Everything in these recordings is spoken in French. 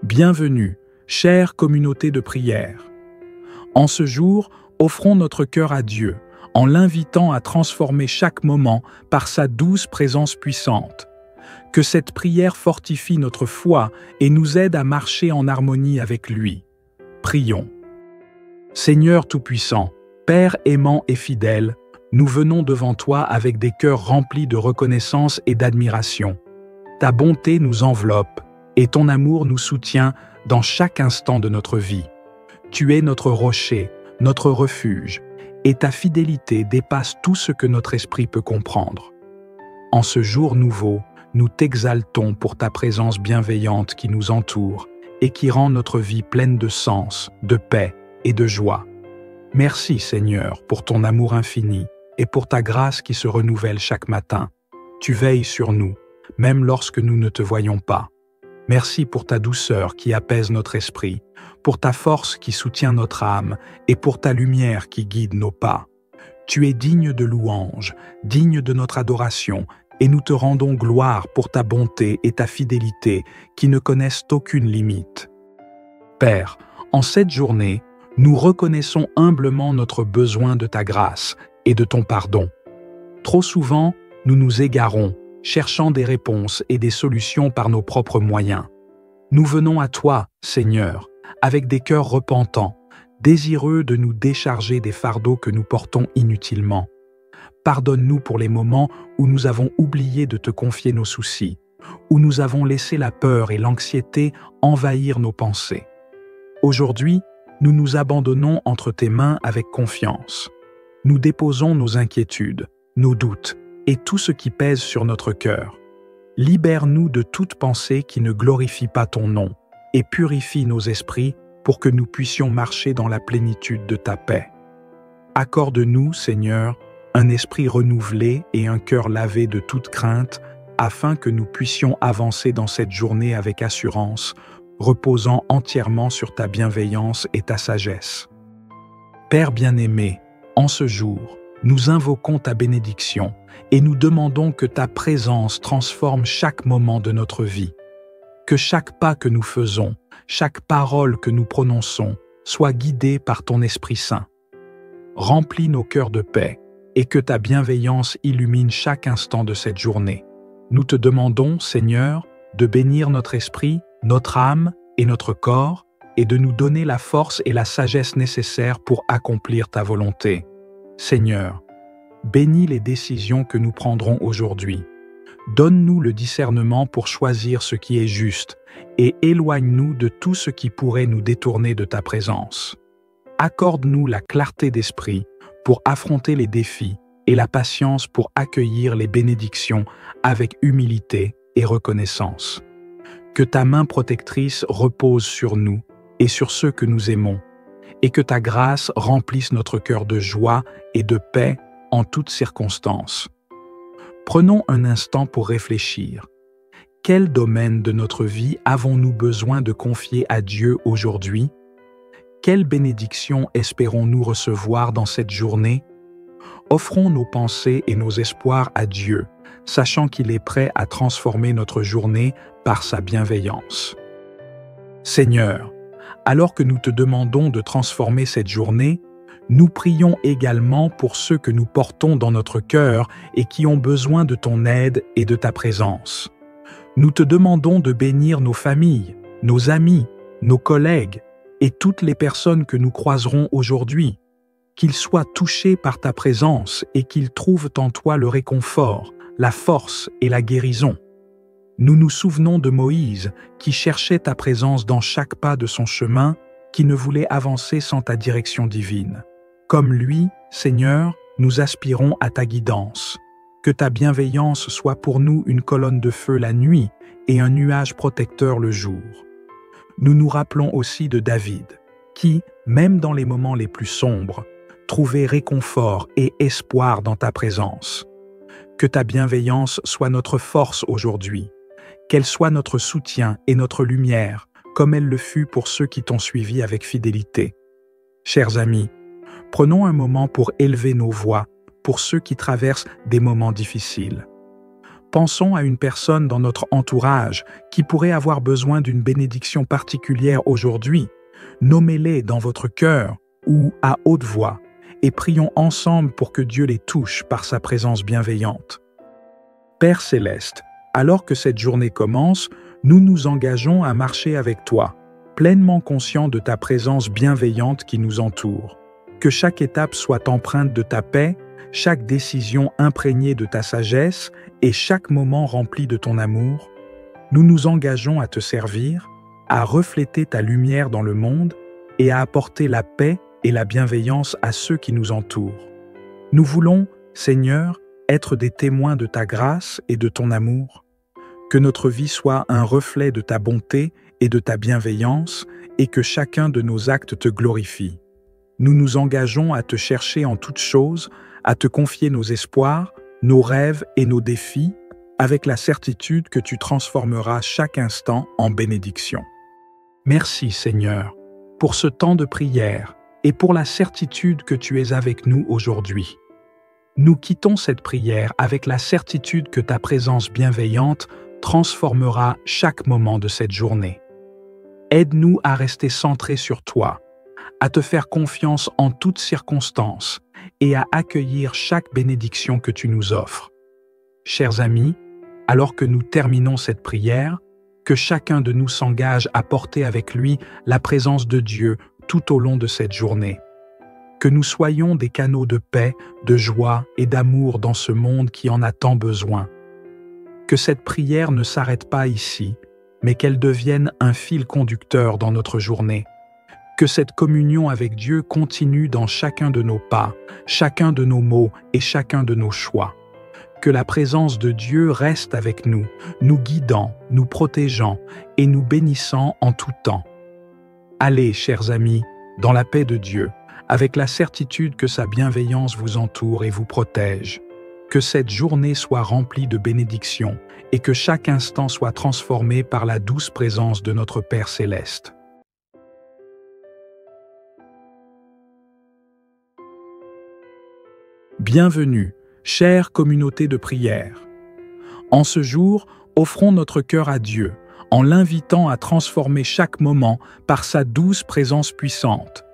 Bienvenue, chère communauté de prière. En ce jour, offrons notre cœur à Dieu, en l'invitant à transformer chaque moment par sa douce présence puissante. Que cette prière fortifie notre foi et nous aide à marcher en harmonie avec lui. Prions. Seigneur Tout-Puissant, Père aimant et fidèle, nous venons devant toi avec des cœurs remplis de reconnaissance et d'admiration. Ta bonté nous enveloppe et ton amour nous soutient dans chaque instant de notre vie. Tu es notre rocher, notre refuge, et ta fidélité dépasse tout ce que notre esprit peut comprendre. En ce jour nouveau, nous t'exaltons pour ta présence bienveillante qui nous entoure et qui rend notre vie pleine de sens, de paix et de joie. Merci Seigneur pour ton amour infini et pour ta grâce qui se renouvelle chaque matin. Tu veilles sur nous, même lorsque nous ne te voyons pas. Merci pour ta douceur qui apaise notre esprit, pour ta force qui soutient notre âme et pour ta lumière qui guide nos pas. Tu es digne de louange, digne de notre adoration, et nous te rendons gloire pour ta bonté et ta fidélité qui ne connaissent aucune limite. Père, en cette journée, nous reconnaissons humblement notre besoin de ta grâce et de ton pardon. Trop souvent, nous nous égarons, cherchant des réponses et des solutions par nos propres moyens. Nous venons à toi, Seigneur, avec des cœurs repentants, désireux de nous décharger des fardeaux que nous portons inutilement. Pardonne-nous pour les moments où nous avons oublié de te confier nos soucis, où nous avons laissé la peur et l'anxiété envahir nos pensées. Aujourd'hui, nous nous abandonnons entre tes mains avec confiance. Nous déposons nos inquiétudes, nos doutes, et tout ce qui pèse sur notre cœur. Libère-nous de toute pensée qui ne glorifie pas ton nom et purifie nos esprits pour que nous puissions marcher dans la plénitude de ta paix. Accorde-nous, Seigneur, un esprit renouvelé et un cœur lavé de toute crainte afin que nous puissions avancer dans cette journée avec assurance, reposant entièrement sur ta bienveillance et ta sagesse. Père bien-aimé, en ce jour, nous invoquons ta bénédiction et nous demandons que ta présence transforme chaque moment de notre vie. Que chaque pas que nous faisons, chaque parole que nous prononçons, soit guidée par ton Esprit Saint. Remplis nos cœurs de paix et que ta bienveillance illumine chaque instant de cette journée. Nous te demandons, Seigneur, de bénir notre esprit, notre âme et notre corps et de nous donner la force et la sagesse nécessaires pour accomplir ta volonté. Seigneur, bénis les décisions que nous prendrons aujourd'hui. Donne-nous le discernement pour choisir ce qui est juste et éloigne-nous de tout ce qui pourrait nous détourner de ta présence. Accorde-nous la clarté d'esprit pour affronter les défis et la patience pour accueillir les bénédictions avec humilité et reconnaissance. Que ta main protectrice repose sur nous et sur ceux que nous aimons, et que ta grâce remplisse notre cœur de joie et de paix en toutes circonstances. Prenons un instant pour réfléchir. Quel domaine de notre vie avons-nous besoin de confier à Dieu aujourd'hui? Quelle bénédiction espérons-nous recevoir dans cette journée? Offrons nos pensées et nos espoirs à Dieu, sachant qu'il est prêt à transformer notre journée par sa bienveillance. Seigneur, alors que nous te demandons de transformer cette journée, nous prions également pour ceux que nous portons dans notre cœur et qui ont besoin de ton aide et de ta présence. Nous te demandons de bénir nos familles, nos amis, nos collègues et toutes les personnes que nous croiserons aujourd'hui, qu'ils soient touchés par ta présence et qu'ils trouvent en toi le réconfort, la force et la guérison. Nous nous souvenons de Moïse qui cherchait ta présence dans chaque pas de son chemin, qui ne voulait avancer sans ta direction divine. Comme lui, Seigneur, nous aspirons à ta guidance. Que ta bienveillance soit pour nous une colonne de feu la nuit et un nuage protecteur le jour. Nous nous rappelons aussi de David, qui, même dans les moments les plus sombres, trouvait réconfort et espoir dans ta présence. Que ta bienveillance soit notre force aujourd'hui, qu'elle soit notre soutien et notre lumière, comme elle le fut pour ceux qui t'ont suivi avec fidélité. Chers amis, prenons un moment pour élever nos voix pour ceux qui traversent des moments difficiles. Pensons à une personne dans notre entourage qui pourrait avoir besoin d'une bénédiction particulière aujourd'hui. Nommez-les dans votre cœur ou à haute voix et prions ensemble pour que Dieu les touche par sa présence bienveillante. Père céleste, alors que cette journée commence, nous nous engageons à marcher avec toi, pleinement conscients de ta présence bienveillante qui nous entoure. Que chaque étape soit empreinte de ta paix, chaque décision imprégnée de ta sagesse et chaque moment rempli de ton amour. Nous nous engageons à te servir, à refléter ta lumière dans le monde et à apporter la paix et la bienveillance à ceux qui nous entourent. Nous voulons, Seigneur, être des témoins de ta grâce et de ton amour. Que notre vie soit un reflet de ta bonté et de ta bienveillance et que chacun de nos actes te glorifie. Nous nous engageons à te chercher en toutes choses, à te confier nos espoirs, nos rêves et nos défis, avec la certitude que tu transformeras chaque instant en bénédiction. Merci Seigneur, pour ce temps de prière et pour la certitude que tu es avec nous aujourd'hui. Nous quittons cette prière avec la certitude que ta présence bienveillante transformera chaque moment de cette journée. Aide-nous à rester centrés sur toi, à te faire confiance en toutes circonstances et à accueillir chaque bénédiction que tu nous offres. Chers amis, alors que nous terminons cette prière, que chacun de nous s'engage à porter avec lui la présence de Dieu tout au long de cette journée. Que nous soyons des canaux de paix, de joie et d'amour dans ce monde qui en a tant besoin. Que cette prière ne s'arrête pas ici, mais qu'elle devienne un fil conducteur dans notre journée. Que cette communion avec Dieu continue dans chacun de nos pas, chacun de nos mots et chacun de nos choix. Que la présence de Dieu reste avec nous, nous guidant, nous protégeant et nous bénissant en tout temps. Allez, chers amis, dans la paix de Dieu, avec la certitude que sa bienveillance vous entoure et vous protège. Que cette journée soit remplie de bénédictions et que chaque instant soit transformé par la douce présence de notre Père céleste. Bienvenue, chère communauté de prière. En ce jour, offrons notre cœur à Dieu, en l'invitant à transformer chaque moment par sa douce présence puissante.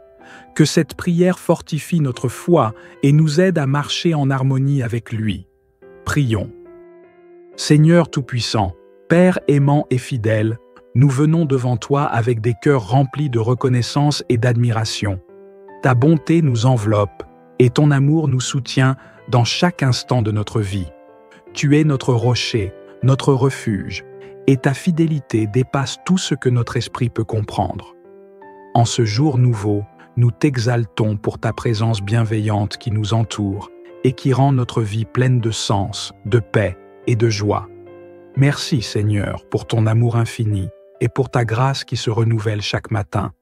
Que cette prière fortifie notre foi et nous aide à marcher en harmonie avec lui. Prions. Seigneur Tout-Puissant, Père aimant et fidèle, nous venons devant toi avec des cœurs remplis de reconnaissance et d'admiration. Ta bonté nous enveloppe et ton amour nous soutient dans chaque instant de notre vie. Tu es notre rocher, notre refuge, et ta fidélité dépasse tout ce que notre esprit peut comprendre. En ce jour nouveau, nous t'exaltons pour ta présence bienveillante qui nous entoure et qui rend notre vie pleine de sens, de paix et de joie. Merci Seigneur pour ton amour infini et pour ta grâce qui se renouvelle chaque matin.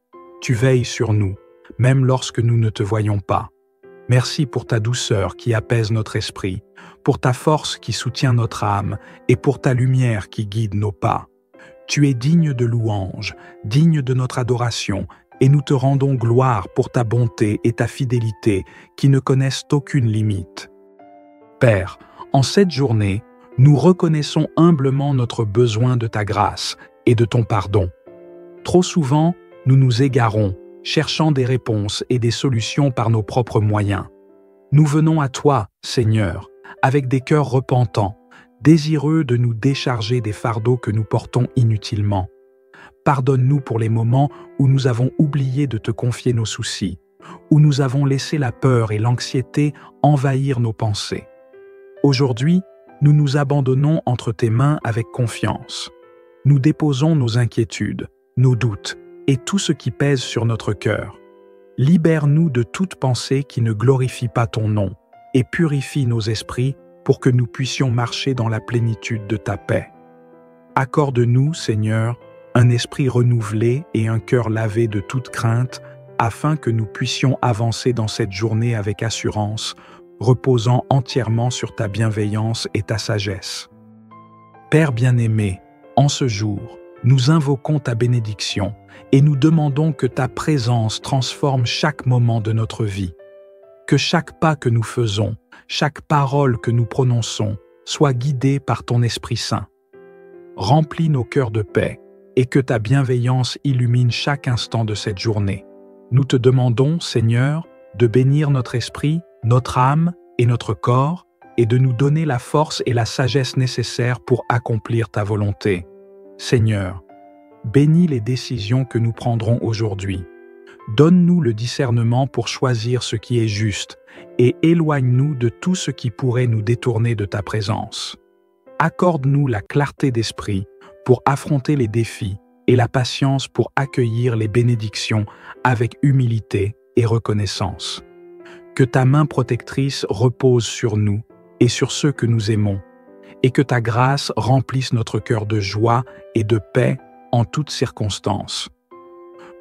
Tu veilles sur nous, même lorsque nous ne te voyons pas. Merci pour ta douceur qui apaise notre esprit, pour ta force qui soutient notre âme et pour ta lumière qui guide nos pas. Tu es digne de louange, digne de notre adoration, et nous te rendons gloire pour ta bonté et ta fidélité qui ne connaissent aucune limite. Père, en cette journée, nous reconnaissons humblement notre besoin de ta grâce et de ton pardon. Trop souvent, nous nous égarons, cherchant des réponses et des solutions par nos propres moyens. Nous venons à toi, Seigneur, avec des cœurs repentants, désireux de nous décharger des fardeaux que nous portons inutilement. Pardonne-nous pour les moments où nous avons oublié de te confier nos soucis, où nous avons laissé la peur et l'anxiété envahir nos pensées. Aujourd'hui, nous nous abandonnons entre tes mains avec confiance. Nous déposons nos inquiétudes, nos doutes et tout ce qui pèse sur notre cœur. Libère-nous de toute pensée qui ne glorifie pas ton nom et purifie nos esprits pour que nous puissions marcher dans la plénitude de ta paix. Accorde-nous, Seigneur, un esprit renouvelé et un cœur lavé de toute crainte, afin que nous puissions avancer dans cette journée avec assurance, reposant entièrement sur ta bienveillance et ta sagesse. Père bien-aimé, en ce jour, nous invoquons ta bénédiction et nous demandons que ta présence transforme chaque moment de notre vie. Que chaque pas que nous faisons, chaque parole que nous prononçons, sois guidé par ton Esprit Saint. Remplis nos cœurs de paix et que ta bienveillance illumine chaque instant de cette journée. Nous te demandons, Seigneur, de bénir notre esprit, notre âme et notre corps et de nous donner la force et la sagesse nécessaires pour accomplir ta volonté. Seigneur, bénis les décisions que nous prendrons aujourd'hui. Donne-nous le discernement pour choisir ce qui est juste et éloigne-nous de tout ce qui pourrait nous détourner de ta présence. Accorde-nous la clarté d'esprit pour affronter les défis et la patience pour accueillir les bénédictions avec humilité et reconnaissance. Que ta main protectrice repose sur nous et sur ceux que nous aimons, et que ta grâce remplisse notre cœur de joie et de paix en toutes circonstances.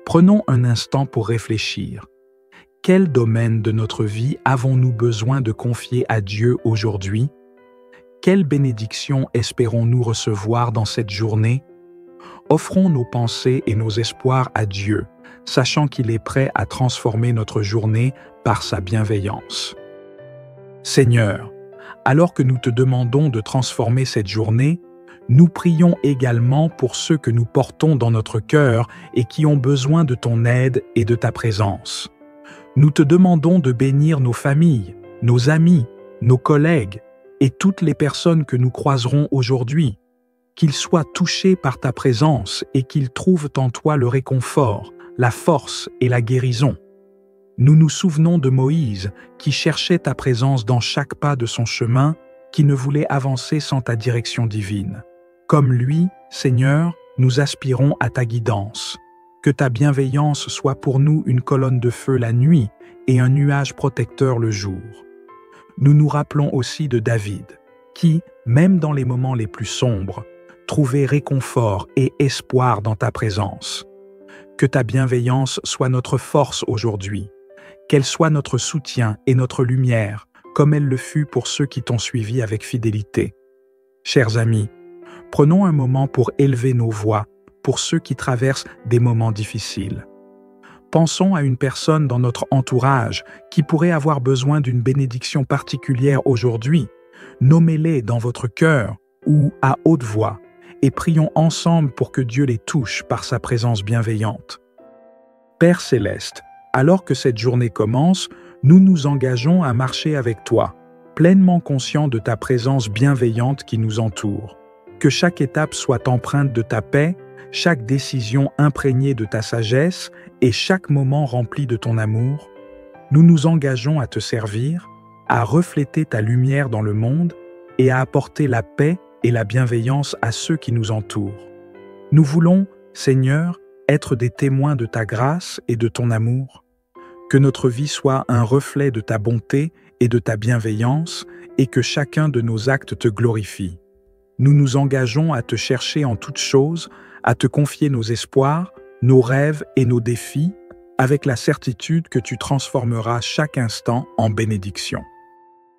Prenons un instant pour réfléchir. Quel domaine de notre vie avons-nous besoin de confier à Dieu aujourd'hui? Quelle bénédiction espérons-nous recevoir dans cette journée? Offrons nos pensées et nos espoirs à Dieu, sachant qu'il est prêt à transformer notre journée par sa bienveillance. Seigneur, alors que nous te demandons de transformer cette journée, nous prions également pour ceux que nous portons dans notre cœur et qui ont besoin de ton aide et de ta présence. Nous te demandons de bénir nos familles, nos amis, nos collègues et toutes les personnes que nous croiserons aujourd'hui, qu'ils soient touchés par ta présence et qu'ils trouvent en toi le réconfort, la force et la guérison. Nous nous souvenons de Moïse qui cherchait ta présence dans chaque pas de son chemin, qui ne voulait avancer sans ta direction divine. Comme lui, Seigneur, nous aspirons à ta guidance. Que ta bienveillance soit pour nous une colonne de feu la nuit et un nuage protecteur le jour. Nous nous rappelons aussi de David, qui, même dans les moments les plus sombres, trouvait réconfort et espoir dans ta présence. Que ta bienveillance soit notre force aujourd'hui, qu'elle soit notre soutien et notre lumière, comme elle le fut pour ceux qui t'ont suivi avec fidélité. Chers amis, prenons un moment pour élever nos voix pour ceux qui traversent des moments difficiles. Pensons à une personne dans notre entourage qui pourrait avoir besoin d'une bénédiction particulière aujourd'hui. Nommez-les dans votre cœur ou à haute voix et prions ensemble pour que Dieu les touche par sa présence bienveillante. Père céleste, alors que cette journée commence, nous nous engageons à marcher avec toi, pleinement conscients de ta présence bienveillante qui nous entoure. Que chaque étape soit empreinte de ta paix, chaque décision imprégnée de ta sagesse et chaque moment rempli de ton amour. Nous nous engageons à te servir, à refléter ta lumière dans le monde et à apporter la paix et la bienveillance à ceux qui nous entourent. Nous voulons, Seigneur, être des témoins de ta grâce et de ton amour. Que notre vie soit un reflet de ta bonté et de ta bienveillance et que chacun de nos actes te glorifie. Nous nous engageons à te chercher en toutes choses, à te confier nos espoirs, nos rêves et nos défis, avec la certitude que tu transformeras chaque instant en bénédiction.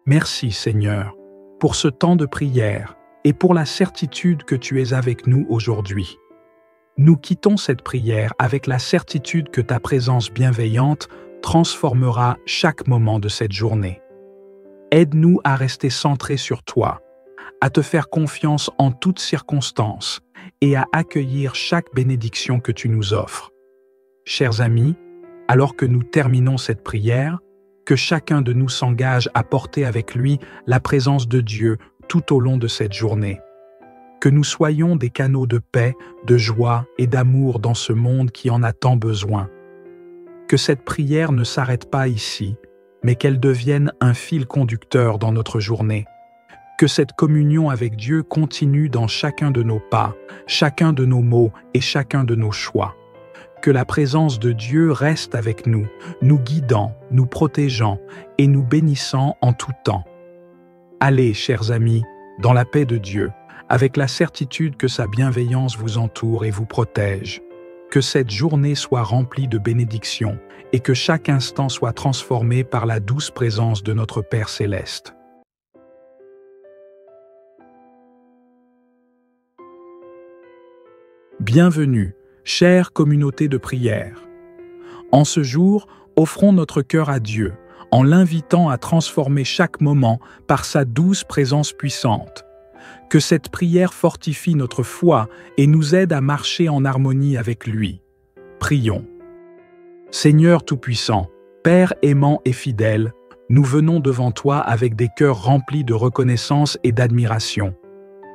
Merci Seigneur, pour ce temps de prière et pour la certitude que tu es avec nous aujourd'hui. Nous quittons cette prière avec la certitude que ta présence bienveillante transformera chaque moment de cette journée. Aide-nous à rester centrés sur toi, à te faire confiance en toutes circonstances et à accueillir chaque bénédiction que tu nous offres. Chers amis, alors que nous terminons cette prière, que chacun de nous s'engage à porter avec lui la présence de Dieu tout au long de cette journée. Que nous soyons des canaux de paix, de joie et d'amour dans ce monde qui en a tant besoin. Que cette prière ne s'arrête pas ici, mais qu'elle devienne un fil conducteur dans notre journée. Que cette communion avec Dieu continue dans chacun de nos pas, chacun de nos mots et chacun de nos choix. Que la présence de Dieu reste avec nous, nous guidant, nous protégeant et nous bénissant en tout temps. Allez, chers amis, dans la paix de Dieu, avec la certitude que sa bienveillance vous entoure et vous protège. Que cette journée soit remplie de bénédictions et que chaque instant soit transformé par la douce présence de notre Père céleste. Bienvenue, chère communauté de prière. En ce jour, offrons notre cœur à Dieu, en l'invitant à transformer chaque moment par sa douce présence puissante. Que cette prière fortifie notre foi et nous aide à marcher en harmonie avec lui. Prions. Seigneur Tout-Puissant, Père aimant et fidèle, nous venons devant toi avec des cœurs remplis de reconnaissance et d'admiration.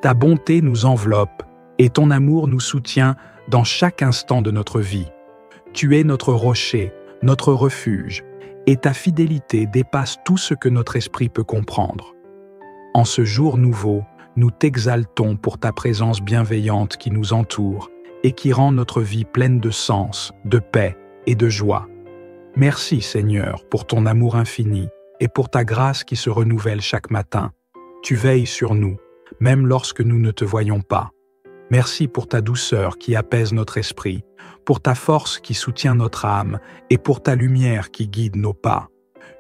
Ta bonté nous enveloppe et ton amour nous soutient dans chaque instant de notre vie. Tu es notre rocher, notre refuge, et ta fidélité dépasse tout ce que notre esprit peut comprendre. En ce jour nouveau, nous t'exaltons pour ta présence bienveillante qui nous entoure et qui rend notre vie pleine de sens, de paix et de joie. Merci Seigneur pour ton amour infini et pour ta grâce qui se renouvelle chaque matin. Tu veilles sur nous, même lorsque nous ne te voyons pas. Merci pour ta douceur qui apaise notre esprit, pour ta force qui soutient notre âme et pour ta lumière qui guide nos pas.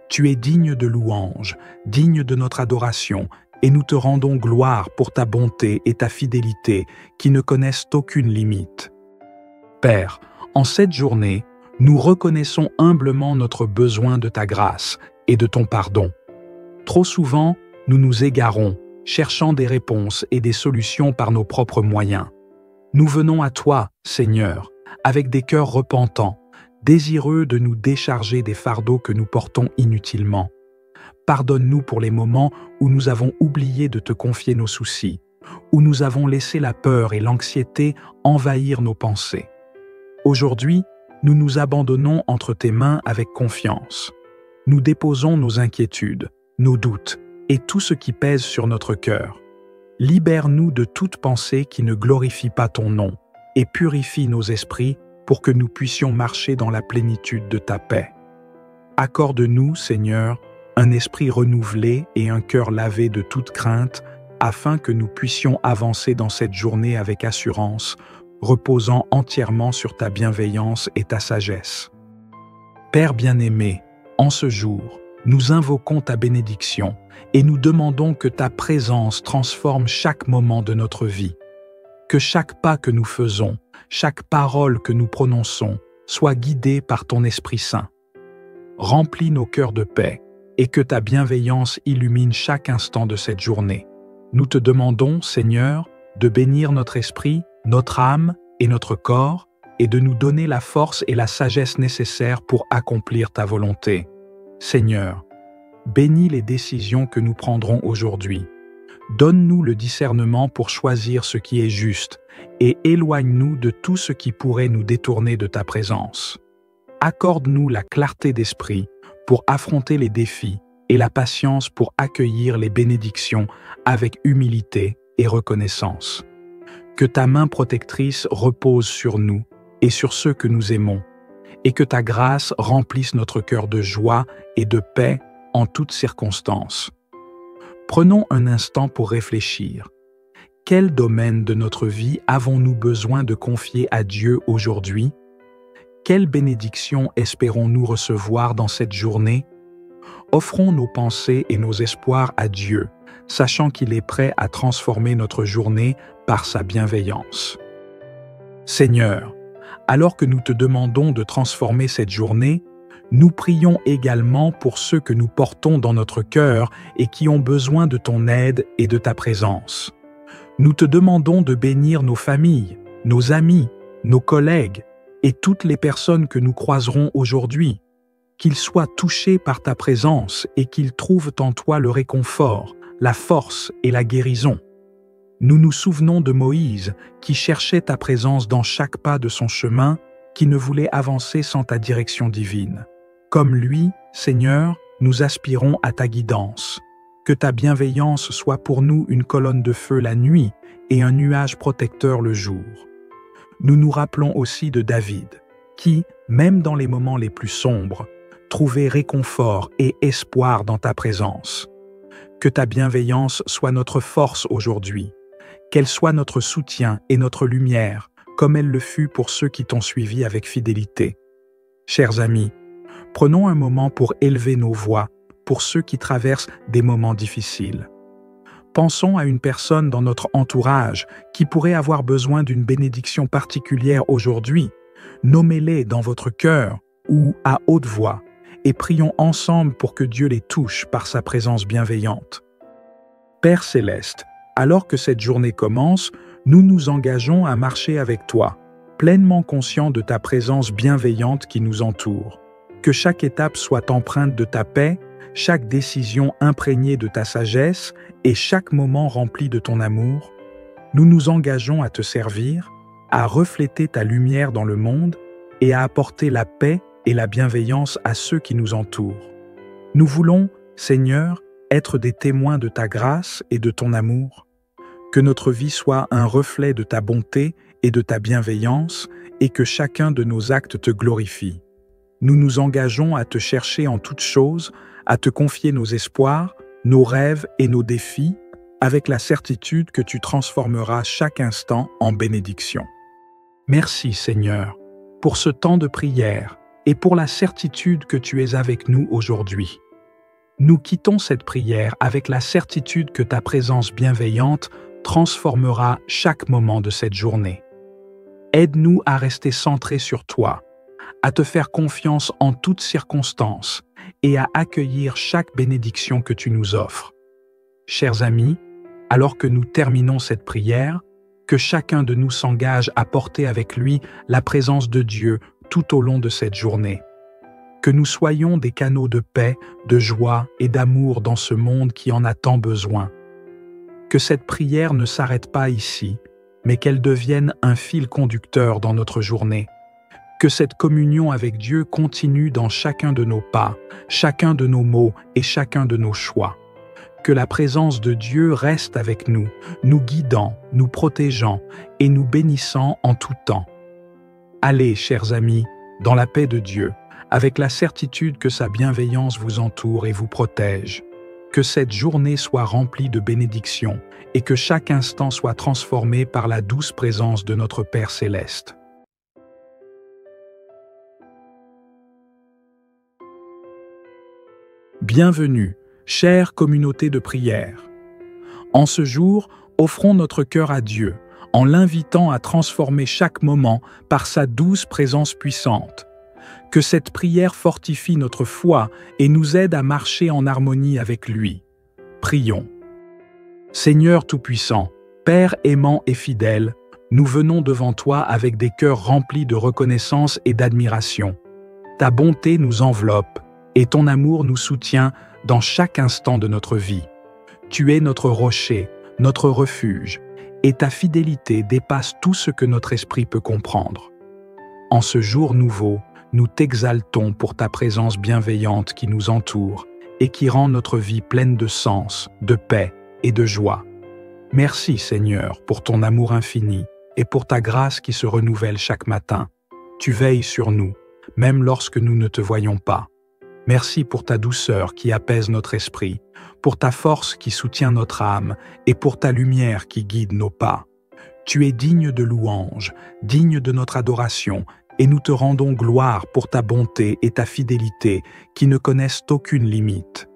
Tu es digne de louange, digne de notre adoration, et nous te rendons gloire pour ta bonté et ta fidélité qui ne connaissent aucune limite. Père, en cette journée, nous reconnaissons humblement notre besoin de ta grâce et de ton pardon. Trop souvent, nous nous égarons, cherchant des réponses et des solutions par nos propres moyens. Nous venons à toi, Seigneur, avec des cœurs repentants, désireux de nous décharger des fardeaux que nous portons inutilement. Pardonne-nous pour les moments où nous avons oublié de te confier nos soucis, où nous avons laissé la peur et l'anxiété envahir nos pensées. Aujourd'hui, nous nous abandonnons entre tes mains avec confiance. Nous déposons nos inquiétudes, nos doutes et tout ce qui pèse sur notre cœur. Libère-nous de toute pensée qui ne glorifie pas ton nom et purifie nos esprits pour que nous puissions marcher dans la plénitude de ta paix. Accorde-nous, Seigneur, un esprit renouvelé et un cœur lavé de toute crainte, afin que nous puissions avancer dans cette journée avec assurance, reposant entièrement sur ta bienveillance et ta sagesse. Père bien-aimé, en ce jour, nous invoquons ta bénédiction et nous demandons que ta présence transforme chaque moment de notre vie. Que chaque pas que nous faisons, chaque parole que nous prononçons, soit guidée par ton Esprit Saint. Remplis nos cœurs de paix et que ta bienveillance illumine chaque instant de cette journée. Nous te demandons, Seigneur, de bénir notre esprit, notre âme et notre corps, et de nous donner la force et la sagesse nécessaires pour accomplir ta volonté. Seigneur, bénis les décisions que nous prendrons aujourd'hui. Donne-nous le discernement pour choisir ce qui est juste, et éloigne-nous de tout ce qui pourrait nous détourner de ta présence. Accorde-nous la clarté d'esprit pour affronter les défis et la patience pour accueillir les bénédictions avec humilité et reconnaissance. Que ta main protectrice repose sur nous et sur ceux que nous aimons, et que ta grâce remplisse notre cœur de joie et de paix en toutes circonstances. Prenons un instant pour réfléchir. Quel domaine de notre vie avons-nous besoin de confier à Dieu aujourd'hui? Quelle bénédiction espérons-nous recevoir dans cette journée? Offrons nos pensées et nos espoirs à Dieu, sachant qu'il est prêt à transformer notre journée par sa bienveillance. Seigneur, alors que nous te demandons de transformer cette journée, nous prions également pour ceux que nous portons dans notre cœur et qui ont besoin de ton aide et de ta présence. Nous te demandons de bénir nos familles, nos amis, nos collègues et toutes les personnes que nous croiserons aujourd'hui, qu'ils soient touchés par ta présence et qu'ils trouvent en toi le réconfort, la force et la guérison. Nous nous souvenons de Moïse qui cherchait ta présence dans chaque pas de son chemin, qui ne voulait avancer sans ta direction divine. Comme lui, Seigneur, nous aspirons à ta guidance. Que ta bienveillance soit pour nous une colonne de feu la nuit et un nuage protecteur le jour. Nous nous rappelons aussi de David, qui, même dans les moments les plus sombres, trouvait réconfort et espoir dans ta présence. Que ta bienveillance soit notre force aujourd'hui, qu'elle soit notre soutien et notre lumière, comme elle le fut pour ceux qui t'ont suivi avec fidélité. Chers amis, prenons un moment pour élever nos voix pour ceux qui traversent des moments difficiles. Pensons à une personne dans notre entourage qui pourrait avoir besoin d'une bénédiction particulière aujourd'hui. Nommez-les dans votre cœur ou à haute voix et prions ensemble pour que Dieu les touche par sa présence bienveillante. Père céleste, alors que cette journée commence, nous nous engageons à marcher avec toi, pleinement conscients de ta présence bienveillante qui nous entoure. Que chaque étape soit empreinte de ta paix, chaque décision imprégnée de ta sagesse et chaque moment rempli de ton amour. Nous nous engageons à te servir, à refléter ta lumière dans le monde et à apporter la paix et la bienveillance à ceux qui nous entourent. Nous voulons, Seigneur, être des témoins de ta grâce et de ton amour. Que notre vie soit un reflet de ta bonté et de ta bienveillance et que chacun de nos actes te glorifie. Nous nous engageons à te chercher en toutes choses, à te confier nos espoirs, nos rêves et nos défis, avec la certitude que tu transformeras chaque instant en bénédiction. Merci Seigneur, pour ce temps de prière et pour la certitude que tu es avec nous aujourd'hui. Nous quittons cette prière avec la certitude que ta présence bienveillante transformera chaque moment de cette journée. Aide-nous à rester centrés sur toi, à te faire confiance en toutes circonstances et à accueillir chaque bénédiction que tu nous offres. Chers amis, alors que nous terminons cette prière, que chacun de nous s'engage à porter avec lui la présence de Dieu tout au long de cette journée. Que nous soyons des canaux de paix, de joie et d'amour dans ce monde qui en a tant besoin. Que cette prière ne s'arrête pas ici, mais qu'elle devienne un fil conducteur dans notre journée. Que cette communion avec Dieu continue dans chacun de nos pas, chacun de nos mots et chacun de nos choix. Que la présence de Dieu reste avec nous, nous guidant, nous protégeant et nous bénissant en tout temps. Allez, chers amis, dans la paix de Dieu, avec la certitude que sa bienveillance vous entoure et vous protège. Que cette journée soit remplie de bénédictions et que chaque instant soit transformé par la douce présence de notre Père céleste. Bienvenue, chère communauté de prière. En ce jour, offrons notre cœur à Dieu, en l'invitant à transformer chaque moment par sa douce présence puissante. Que cette prière fortifie notre foi et nous aide à marcher en harmonie avec lui. Prions. Seigneur Tout-Puissant, Père aimant et fidèle, nous venons devant toi avec des cœurs remplis de reconnaissance et d'admiration. Ta bonté nous enveloppe et ton amour nous soutient dans chaque instant de notre vie. Tu es notre rocher, notre refuge, et ta fidélité dépasse tout ce que notre esprit peut comprendre. En ce jour nouveau, nous t'exaltons pour ta présence bienveillante qui nous entoure et qui rend notre vie pleine de sens, de paix et de joie. Merci Seigneur pour ton amour infini et pour ta grâce qui se renouvelle chaque matin. Tu veilles sur nous, même lorsque nous ne te voyons pas. Merci pour ta douceur qui apaise notre esprit, pour ta force qui soutient notre âme et pour ta lumière qui guide nos pas. Tu es digne de louange, digne de notre adoration, et nous te rendons gloire pour ta bonté et ta fidélité qui ne connaissent aucune limite.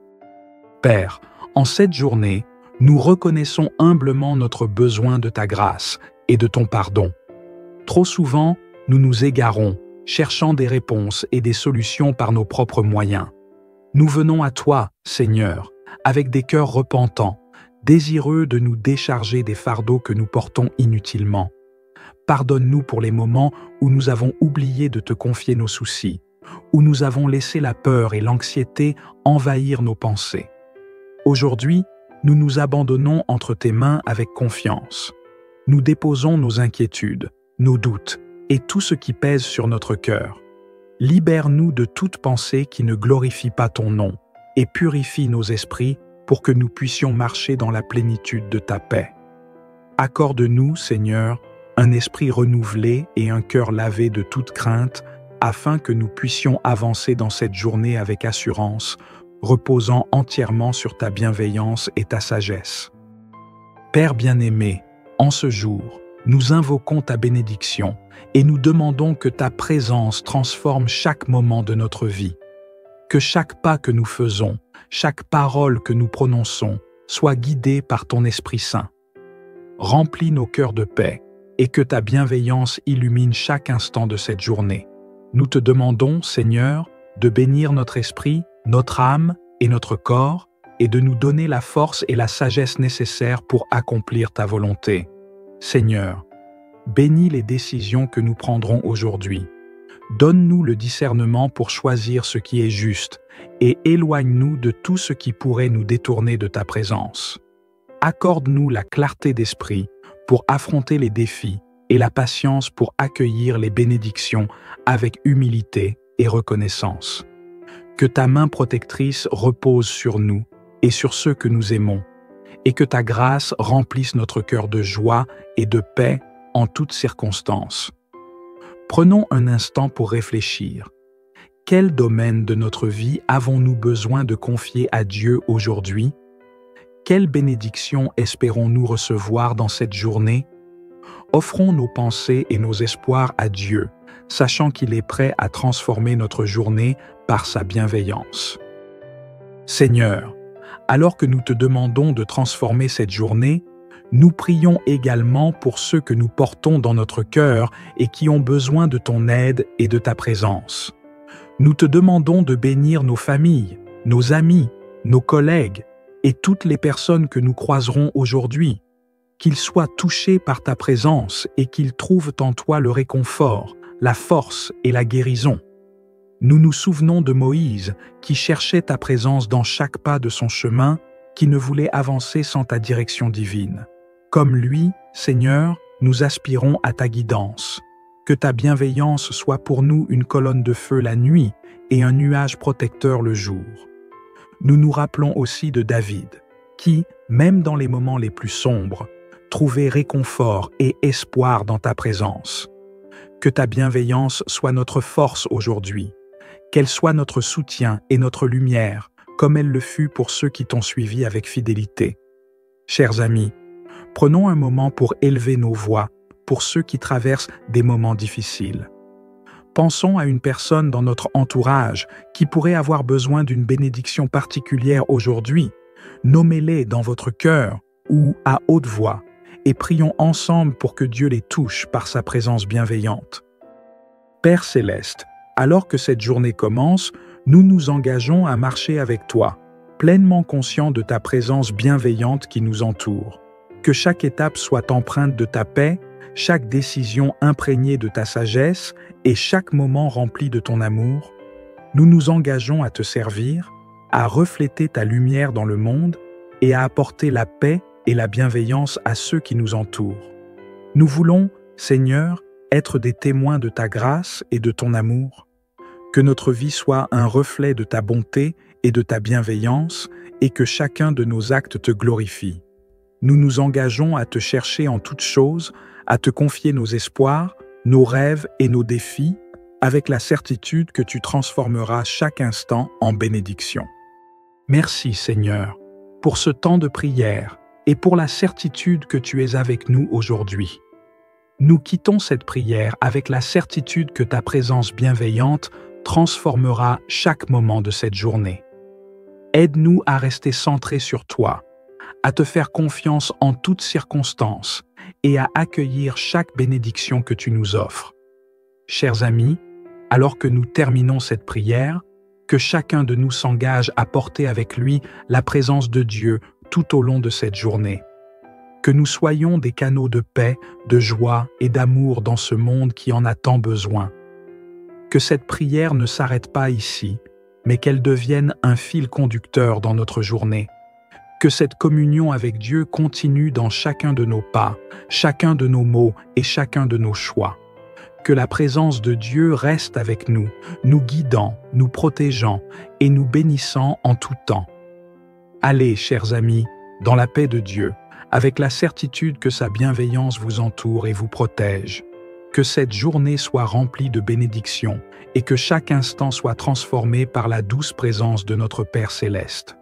Père, en cette journée, nous reconnaissons humblement notre besoin de ta grâce et de ton pardon. Trop souvent, nous nous égarons, cherchant des réponses et des solutions par nos propres moyens. Nous venons à toi, Seigneur, avec des cœurs repentants, désireux de nous décharger des fardeaux que nous portons inutilement. Pardonne-nous pour les moments où nous avons oublié de te confier nos soucis, où nous avons laissé la peur et l'anxiété envahir nos pensées. Aujourd'hui, nous nous abandonnons entre tes mains avec confiance. Nous déposons nos inquiétudes, nos doutes et tout ce qui pèse sur notre cœur. Libère-nous de toute pensée qui ne glorifie pas ton nom et purifie nos esprits pour que nous puissions marcher dans la plénitude de ta paix. Accorde-nous, Seigneur, un esprit renouvelé et un cœur lavé de toute crainte, afin que nous puissions avancer dans cette journée avec assurance, reposant entièrement sur ta bienveillance et ta sagesse. Père bien-aimé, en ce jour, nous invoquons ta bénédiction et nous demandons que ta présence transforme chaque moment de notre vie. Que chaque pas que nous faisons, chaque parole que nous prononçons, soit guidée par ton Esprit Saint. Remplis nos cœurs de paix et que ta bienveillance illumine chaque instant de cette journée. Nous te demandons, Seigneur, de bénir notre esprit, notre âme et notre corps, et de nous donner la force et la sagesse nécessaires pour accomplir ta volonté. Seigneur, bénis les décisions que nous prendrons aujourd'hui. Donne-nous le discernement pour choisir ce qui est juste et éloigne-nous de tout ce qui pourrait nous détourner de ta présence. Accorde-nous la clarté d'esprit pour affronter les défis et la patience pour accueillir les bénédictions avec humilité et reconnaissance. Que ta main protectrice repose sur nous et sur ceux que nous aimons, et que ta grâce remplisse notre cœur de joie et de paix en toutes circonstances. Prenons un instant pour réfléchir. Quel domaine de notre vie avons-nous besoin de confier à Dieu aujourd'hui? Quelle bénédiction espérons-nous recevoir dans cette journée? Offrons nos pensées et nos espoirs à Dieu, sachant qu'il est prêt à transformer notre journée par sa bienveillance. Seigneur, alors que nous te demandons de transformer cette journée, nous prions également pour ceux que nous portons dans notre cœur et qui ont besoin de ton aide et de ta présence. Nous te demandons de bénir nos familles, nos amis, nos collègues et toutes les personnes que nous croiserons aujourd'hui, qu'ils soient touchés par ta présence et qu'ils trouvent en toi le réconfort, la force et la guérison. Nous nous souvenons de Moïse qui cherchait ta présence dans chaque pas de son chemin, qui ne voulait avancer sans ta direction divine. Comme lui, Seigneur, nous aspirons à ta guidance. Que ta bienveillance soit pour nous une colonne de feu la nuit et un nuage protecteur le jour. Nous nous rappelons aussi de David, qui, même dans les moments les plus sombres, trouvait réconfort et espoir dans ta présence. Que ta bienveillance soit notre force aujourd'hui, qu'elle soit notre soutien et notre lumière, comme elle le fut pour ceux qui t'ont suivi avec fidélité. Chers amis, prenons un moment pour élever nos voix pour ceux qui traversent des moments difficiles. Pensons à une personne dans notre entourage qui pourrait avoir besoin d'une bénédiction particulière aujourd'hui. Nommez-les dans votre cœur ou à haute voix et prions ensemble pour que Dieu les touche par sa présence bienveillante. Père céleste, alors que cette journée commence, nous nous engageons à marcher avec toi, pleinement conscients de ta présence bienveillante qui nous entoure. Que chaque étape soit empreinte de ta paix, chaque décision imprégnée de ta sagesse et chaque moment rempli de ton amour. Nous nous engageons à te servir, à refléter ta lumière dans le monde et à apporter la paix et la bienveillance à ceux qui nous entourent. Nous voulons, Seigneur, être des témoins de ta grâce et de ton amour. Que notre vie soit un reflet de ta bonté et de ta bienveillance et que chacun de nos actes te glorifie. Nous nous engageons à te chercher en toutes choses, à te confier nos espoirs, nos rêves et nos défis, avec la certitude que tu transformeras chaque instant en bénédiction. Merci Seigneur, pour ce temps de prière et pour la certitude que tu es avec nous aujourd'hui. Nous quittons cette prière avec la certitude que ta présence bienveillante transformera chaque moment de cette journée. Aide-nous à rester centrés sur toi, à te faire confiance en toutes circonstances et à accueillir chaque bénédiction que tu nous offres. Chers amis, alors que nous terminons cette prière, que chacun de nous s'engage à porter avec lui la présence de Dieu tout au long de cette journée. Que nous soyons des canaux de paix, de joie et d'amour dans ce monde qui en a tant besoin. Que cette prière ne s'arrête pas ici, mais qu'elle devienne un fil conducteur dans notre journée. Que cette communion avec Dieu continue dans chacun de nos pas, chacun de nos mots et chacun de nos choix. Que la présence de Dieu reste avec nous, nous guidant, nous protégeant et nous bénissant en tout temps. Allez, chers amis, dans la paix de Dieu, avec la certitude que sa bienveillance vous entoure et vous protège. Que cette journée soit remplie de bénédictions et que chaque instant soit transformé par la douce présence de notre Père céleste.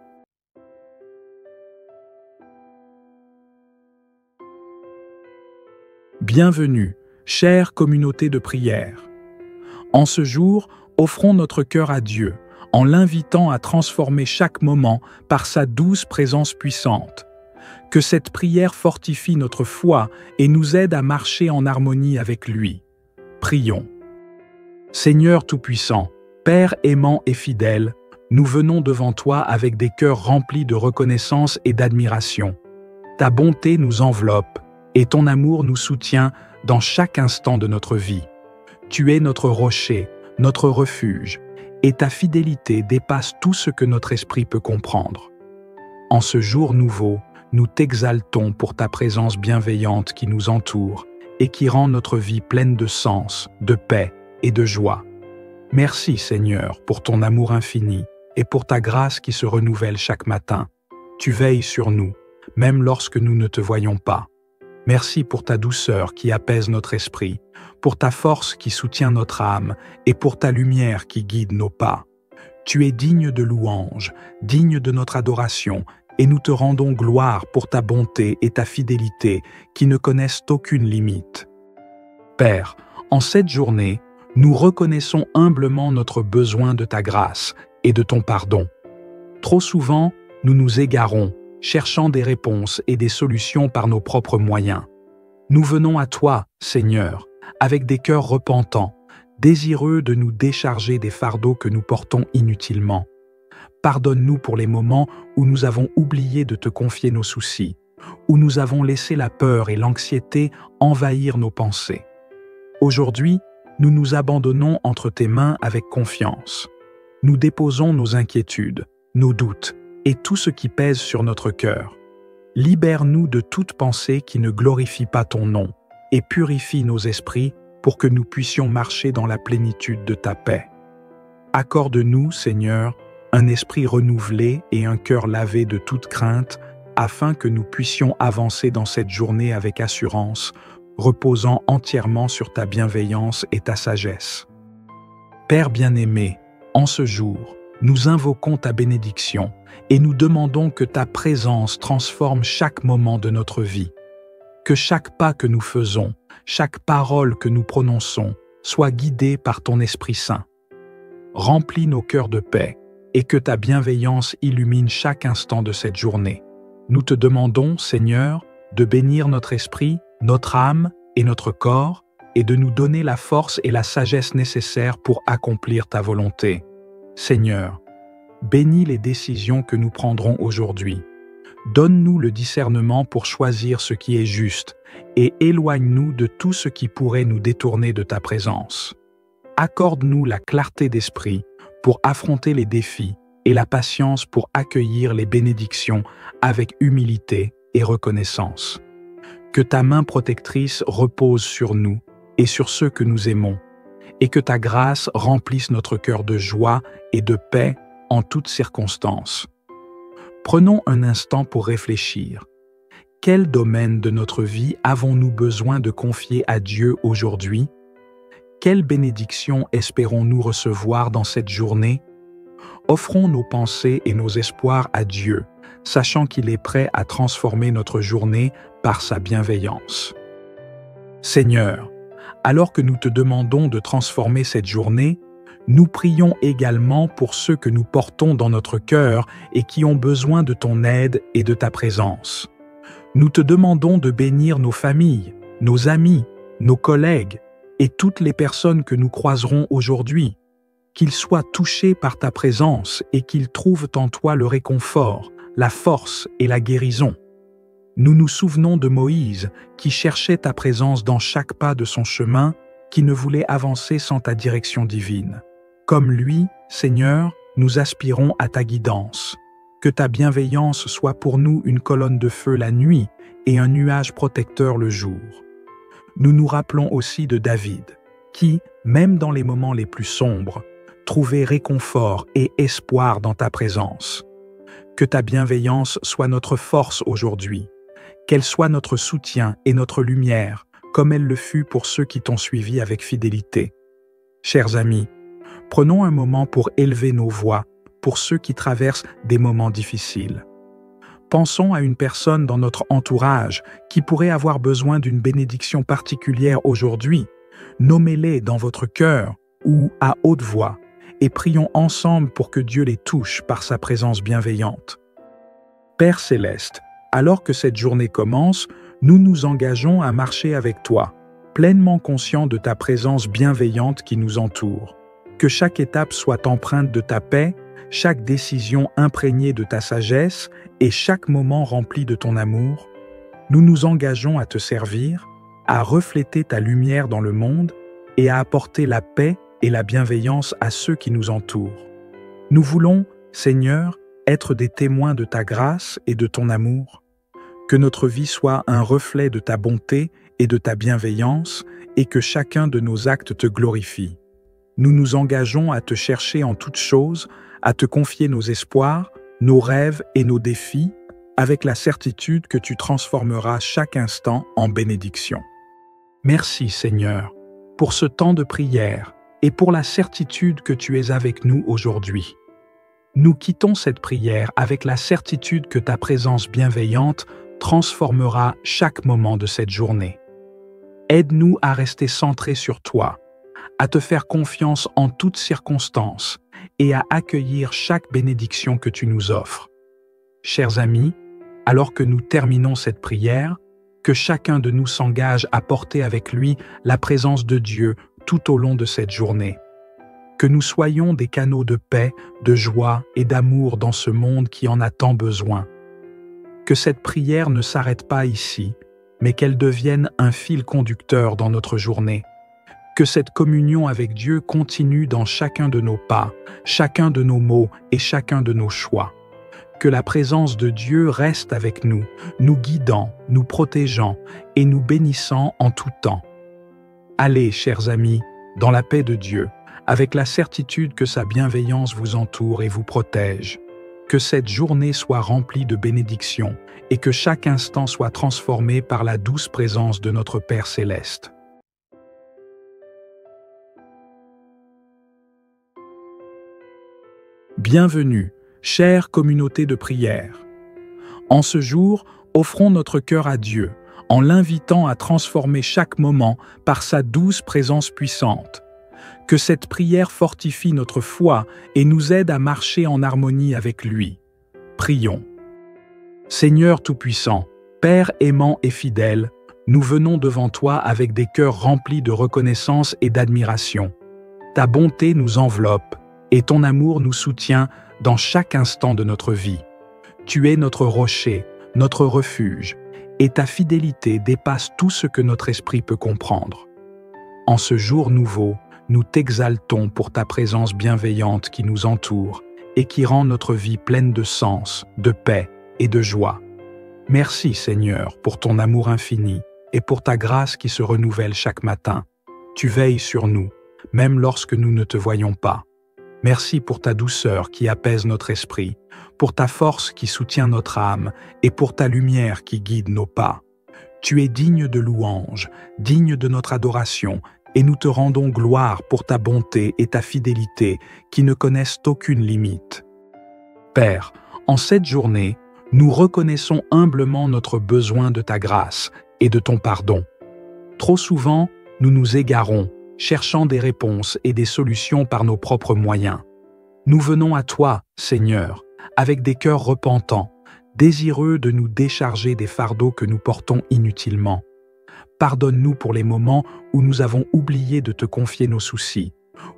Bienvenue, chère communauté de prière. En ce jour, offrons notre cœur à Dieu, en l'invitant à transformer chaque moment par sa douce présence puissante. Que cette prière fortifie notre foi et nous aide à marcher en harmonie avec lui. Prions. Seigneur Tout-Puissant, Père aimant et fidèle, nous venons devant toi avec des cœurs remplis de reconnaissance et d'admiration. Ta bonté nous enveloppe et ton amour nous soutient dans chaque instant de notre vie. Tu es notre rocher, notre refuge, et ta fidélité dépasse tout ce que notre esprit peut comprendre. En ce jour nouveau, nous t'exaltons pour ta présence bienveillante qui nous entoure et qui rend notre vie pleine de sens, de paix et de joie. Merci Seigneur pour ton amour infini et pour ta grâce qui se renouvelle chaque matin. Tu veilles sur nous, même lorsque nous ne te voyons pas. Merci pour ta douceur qui apaise notre esprit, pour ta force qui soutient notre âme et pour ta lumière qui guide nos pas. Tu es digne de louange, digne de notre adoration, et nous te rendons gloire pour ta bonté et ta fidélité qui ne connaissent aucune limite. Père, en cette journée, nous reconnaissons humblement notre besoin de ta grâce et de ton pardon. Trop souvent, nous nous égarons, cherchant des réponses et des solutions par nos propres moyens. Nous venons à toi, Seigneur, avec des cœurs repentants, désireux de nous décharger des fardeaux que nous portons inutilement. Pardonne-nous pour les moments où nous avons oublié de te confier nos soucis, où nous avons laissé la peur et l'anxiété envahir nos pensées. Aujourd'hui, nous nous abandonnons entre tes mains avec confiance. Nous déposons nos inquiétudes, nos doutes et tout ce qui pèse sur notre cœur. Libère-nous de toute pensée qui ne glorifie pas ton nom et purifie nos esprits pour que nous puissions marcher dans la plénitude de ta paix. Accorde-nous, Seigneur, un esprit renouvelé et un cœur lavé de toute crainte, afin que nous puissions avancer dans cette journée avec assurance, reposant entièrement sur ta bienveillance et ta sagesse. Père bien-aimé, en ce jour, nous invoquons ta bénédiction et nous demandons que ta présence transforme chaque moment de notre vie. Que chaque pas que nous faisons, chaque parole que nous prononçons, soit guidée par ton Esprit Saint. Remplis nos cœurs de paix et que ta bienveillance illumine chaque instant de cette journée. Nous te demandons, Seigneur, de bénir notre esprit, notre âme et notre corps, et de nous donner la force et la sagesse nécessaires pour accomplir ta volonté. Seigneur, bénis les décisions que nous prendrons aujourd'hui. Donne-nous le discernement pour choisir ce qui est juste, et éloigne-nous de tout ce qui pourrait nous détourner de ta présence. Accorde-nous la clarté d'esprit pour affronter les défis et la patience pour accueillir les bénédictions avec humilité et reconnaissance. Que ta main protectrice repose sur nous et sur ceux que nous aimons, et que ta grâce remplisse notre cœur de joie et de paix en toutes circonstances. Prenons un instant pour réfléchir. Quel domaine de notre vie avons-nous besoin de confier à Dieu aujourd'hui? Quelle bénédiction espérons-nous recevoir dans cette journée? Offrons nos pensées et nos espoirs à Dieu, sachant qu'il est prêt à transformer notre journée par sa bienveillance. Seigneur, alors que nous te demandons de transformer cette journée, nous prions également pour ceux que nous portons dans notre cœur et qui ont besoin de ton aide et de ta présence. Nous te demandons de bénir nos familles, nos amis, nos collègues et toutes les personnes que nous croiserons aujourd'hui, qu'ils soient touchés par ta présence et qu'ils trouvent en toi le réconfort, la force et la guérison. Nous nous souvenons de Moïse qui cherchait ta présence dans chaque pas de son chemin, qui ne voulait avancer sans ta direction divine. Comme lui, Seigneur, nous aspirons à ta guidance. Que ta bienveillance soit pour nous une colonne de feu la nuit et un nuage protecteur le jour. Nous nous rappelons aussi de David, qui, même dans les moments les plus sombres, trouvait réconfort et espoir dans ta présence. Que ta bienveillance soit notre force aujourd'hui, qu'elle soit notre soutien et notre lumière, comme elle le fut pour ceux qui t'ont suivi avec fidélité. Chers amis, prenons un moment pour élever nos voix pour ceux qui traversent des moments difficiles. Pensons à une personne dans notre entourage qui pourrait avoir besoin d'une bénédiction particulière aujourd'hui. Nommez-les dans votre cœur ou à haute voix et prions ensemble pour que Dieu les touche par sa présence bienveillante. Père céleste, alors que cette journée commence, nous nous engageons à marcher avec toi, pleinement conscients de ta présence bienveillante qui nous entoure. Que chaque étape soit empreinte de ta paix, chaque décision imprégnée de ta sagesse et chaque moment rempli de ton amour. Nous nous engageons à te servir, à refléter ta lumière dans le monde et à apporter la paix et la bienveillance à ceux qui nous entourent. Nous voulons, Seigneur, être des témoins de ta grâce et de ton amour. Que notre vie soit un reflet de ta bonté et de ta bienveillance et que chacun de nos actes te glorifie. Nous nous engageons à te chercher en toutes choses, à te confier nos espoirs, nos rêves et nos défis, avec la certitude que tu transformeras chaque instant en bénédiction. Merci Seigneur, pour ce temps de prière et pour la certitude que tu es avec nous aujourd'hui. Nous quittons cette prière avec la certitude que ta présence bienveillante transformera chaque moment de cette journée. Aide-nous à rester centrés sur toi, à te faire confiance en toutes circonstances et à accueillir chaque bénédiction que tu nous offres. Chers amis, alors que nous terminons cette prière, que chacun de nous s'engage à porter avec lui la présence de Dieu tout au long de cette journée. Que nous soyons des canaux de paix, de joie et d'amour dans ce monde qui en a tant besoin. Que cette prière ne s'arrête pas ici, mais qu'elle devienne un fil conducteur dans notre journée. Que cette communion avec Dieu continue dans chacun de nos pas, chacun de nos mots et chacun de nos choix. Que la présence de Dieu reste avec nous, nous guidant, nous protégeant et nous bénissant en tout temps. Allez, chers amis, dans la paix de Dieu, avec la certitude que sa bienveillance vous entoure et vous protège. Que cette journée soit remplie de bénédictions et que chaque instant soit transformé par la douce présence de notre Père céleste. Bienvenue, chère communauté de prière. En ce jour, offrons notre cœur à Dieu, en l'invitant à transformer chaque moment par sa douce présence puissante. Que cette prière fortifie notre foi et nous aide à marcher en harmonie avec lui. Prions. Seigneur Tout-Puissant, Père aimant et fidèle, nous venons devant toi avec des cœurs remplis de reconnaissance et d'admiration. Ta bonté nous enveloppe et ton amour nous soutient dans chaque instant de notre vie. Tu es notre rocher, notre refuge, et ta fidélité dépasse tout ce que notre esprit peut comprendre. En ce jour nouveau, nous t'exaltons pour ta présence bienveillante qui nous entoure et qui rend notre vie pleine de sens, de paix et de joie. Merci Seigneur pour ton amour infini et pour ta grâce qui se renouvelle chaque matin. Tu veilles sur nous, même lorsque nous ne te voyons pas. Merci pour ta douceur qui apaise notre esprit, pour ta force qui soutient notre âme et pour ta lumière qui guide nos pas. Tu es digne de louange, digne de notre adoration, et nous te rendons gloire pour ta bonté et ta fidélité qui ne connaissent aucune limite. Père, en cette journée, nous reconnaissons humblement notre besoin de ta grâce et de ton pardon. Trop souvent, nous nous égarons, cherchant des réponses et des solutions par nos propres moyens. Nous venons à toi, Seigneur, avec des cœurs repentants, désireux de nous décharger des fardeaux que nous portons inutilement. Pardonne-nous pour les moments où nous avons oublié de te confier nos soucis,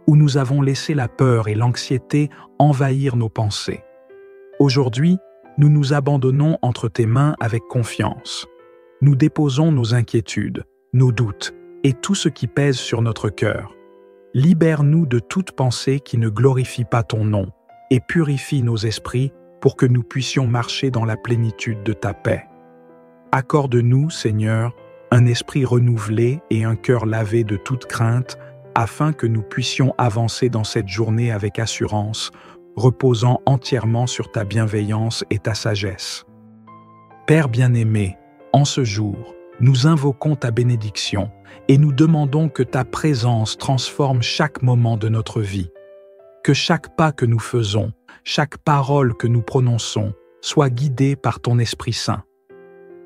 où nous avons laissé la peur et l'anxiété envahir nos pensées. Aujourd'hui, nous nous abandonnons entre tes mains avec confiance. Nous déposons nos inquiétudes, nos doutes et tout ce qui pèse sur notre cœur. Libère-nous de toute pensée qui ne glorifie pas ton nom et purifie nos esprits pour que nous puissions marcher dans la plénitude de ta paix. Accorde-nous, Seigneur, un esprit renouvelé et un cœur lavé de toute crainte, afin que nous puissions avancer dans cette journée avec assurance, reposant entièrement sur ta bienveillance et ta sagesse. Père bien-aimé, en ce jour, nous invoquons ta bénédiction et nous demandons que ta présence transforme chaque moment de notre vie. Que chaque pas que nous faisons, chaque parole que nous prononçons, soit guidée par ton Esprit Saint.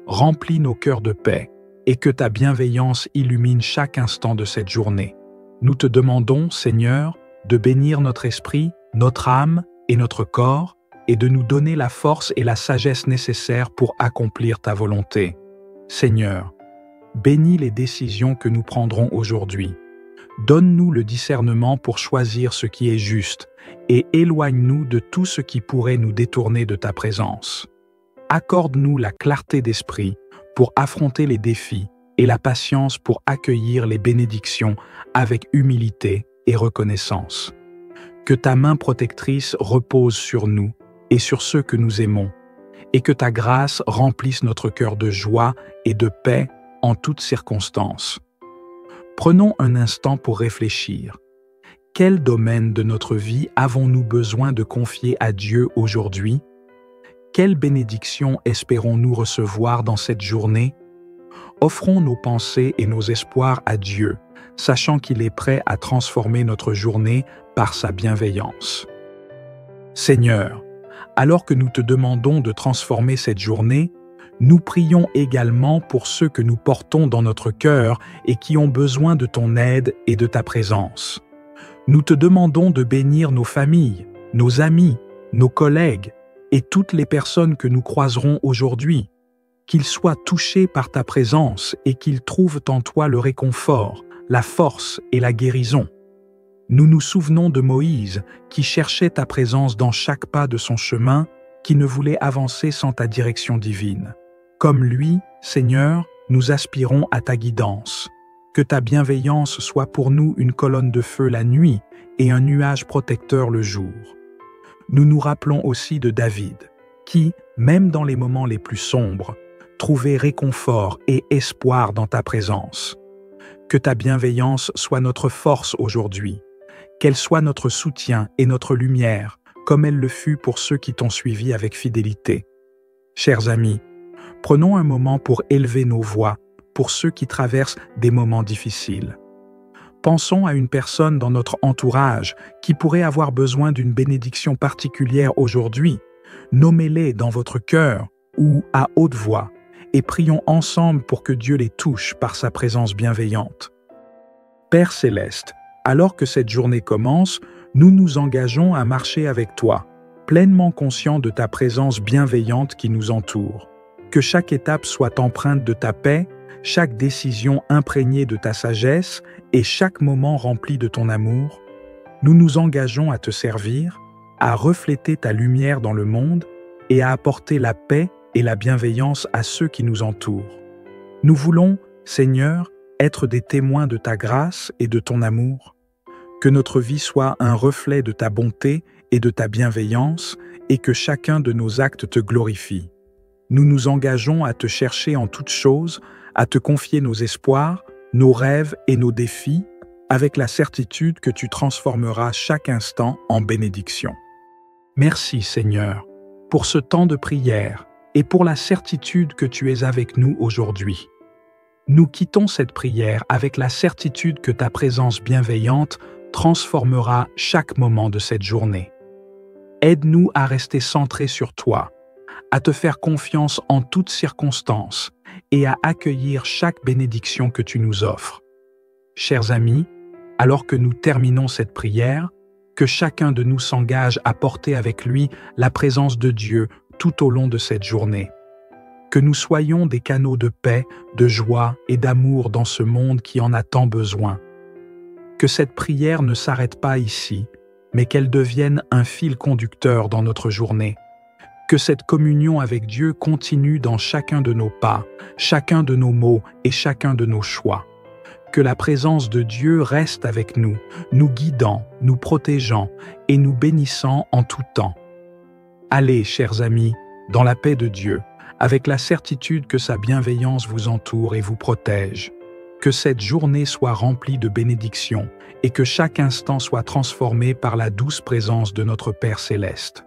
Remplis nos cœurs de paix et que ta bienveillance illumine chaque instant de cette journée. Nous te demandons, Seigneur, de bénir notre esprit, notre âme et notre corps, et de nous donner la force et la sagesse nécessaires pour accomplir ta volonté. Seigneur, bénis les décisions que nous prendrons aujourd'hui. Donne-nous le discernement pour choisir ce qui est juste et éloigne-nous de tout ce qui pourrait nous détourner de ta présence. Accorde-nous la clarté d'esprit pour affronter les défis et la patience pour accueillir les bénédictions avec humilité et reconnaissance. Que ta main protectrice repose sur nous et sur ceux que nous aimons, et que ta grâce remplisse notre cœur de joie et de paix en toutes circonstances. Prenons un instant pour réfléchir. Quel domaine de notre vie avons-nous besoin de confier à Dieu aujourd'hui? Quelle bénédiction espérons-nous recevoir dans cette journée? Offrons nos pensées et nos espoirs à Dieu, sachant qu'il est prêt à transformer notre journée par sa bienveillance. Seigneur, alors que nous te demandons de transformer cette journée, nous prions également pour ceux que nous portons dans notre cœur et qui ont besoin de ton aide et de ta présence. Nous te demandons de bénir nos familles, nos amis, nos collègues et toutes les personnes que nous croiserons aujourd'hui, qu'ils soient touchés par ta présence et qu'ils trouvent en toi le réconfort, la force et la guérison. Nous nous souvenons de Moïse qui cherchait ta présence dans chaque pas de son chemin, qui ne voulait avancer sans ta direction divine. Comme lui, Seigneur, nous aspirons à ta guidance. Que ta bienveillance soit pour nous une colonne de feu la nuit et un nuage protecteur le jour. Nous nous rappelons aussi de David, qui, même dans les moments les plus sombres, trouvait réconfort et espoir dans ta présence. Que ta bienveillance soit notre force aujourd'hui, qu'elle soit notre soutien et notre lumière, comme elle le fut pour ceux qui t'ont suivi avec fidélité. Chers amis, prenons un moment pour élever nos voix pour ceux qui traversent des moments difficiles. Pensons à une personne dans notre entourage qui pourrait avoir besoin d'une bénédiction particulière aujourd'hui. Nommez-les dans votre cœur ou à haute voix et prions ensemble pour que Dieu les touche par sa présence bienveillante. Père céleste, alors que cette journée commence, nous nous engageons à marcher avec toi, pleinement conscients de ta présence bienveillante qui nous entoure. Que chaque étape soit empreinte de ta paix, chaque décision imprégnée de ta sagesse et chaque moment rempli de ton amour. Nous nous engageons à te servir, à refléter ta lumière dans le monde et à apporter la paix et la bienveillance à ceux qui nous entourent. Nous voulons, Seigneur, être des témoins de ta grâce et de ton amour. Que notre vie soit un reflet de ta bonté et de ta bienveillance et que chacun de nos actes te glorifie. Nous nous engageons à te chercher en toutes choses, à te confier nos espoirs, nos rêves et nos défis, avec la certitude que tu transformeras chaque instant en bénédiction. Merci Seigneur, pour ce temps de prière et pour la certitude que tu es avec nous aujourd'hui. Nous quittons cette prière avec la certitude que ta présence bienveillante transformera chaque moment de cette journée. Aide-nous à rester centrés sur toi, à te faire confiance en toutes circonstances et à accueillir chaque bénédiction que tu nous offres. Chers amis, alors que nous terminons cette prière, que chacun de nous s'engage à porter avec lui la présence de Dieu tout au long de cette journée. Que nous soyons des canaux de paix, de joie et d'amour dans ce monde qui en a tant besoin. Que cette prière ne s'arrête pas ici, mais qu'elle devienne un fil conducteur dans notre journée. Que cette communion avec Dieu continue dans chacun de nos pas, chacun de nos mots et chacun de nos choix. Que la présence de Dieu reste avec nous, nous guidant, nous protégeant et nous bénissant en tout temps. Allez, chers amis, dans la paix de Dieu, avec la certitude que sa bienveillance vous entoure et vous protège. Que cette journée soit remplie de bénédictions et que chaque instant soit transformé par la douce présence de notre Père céleste.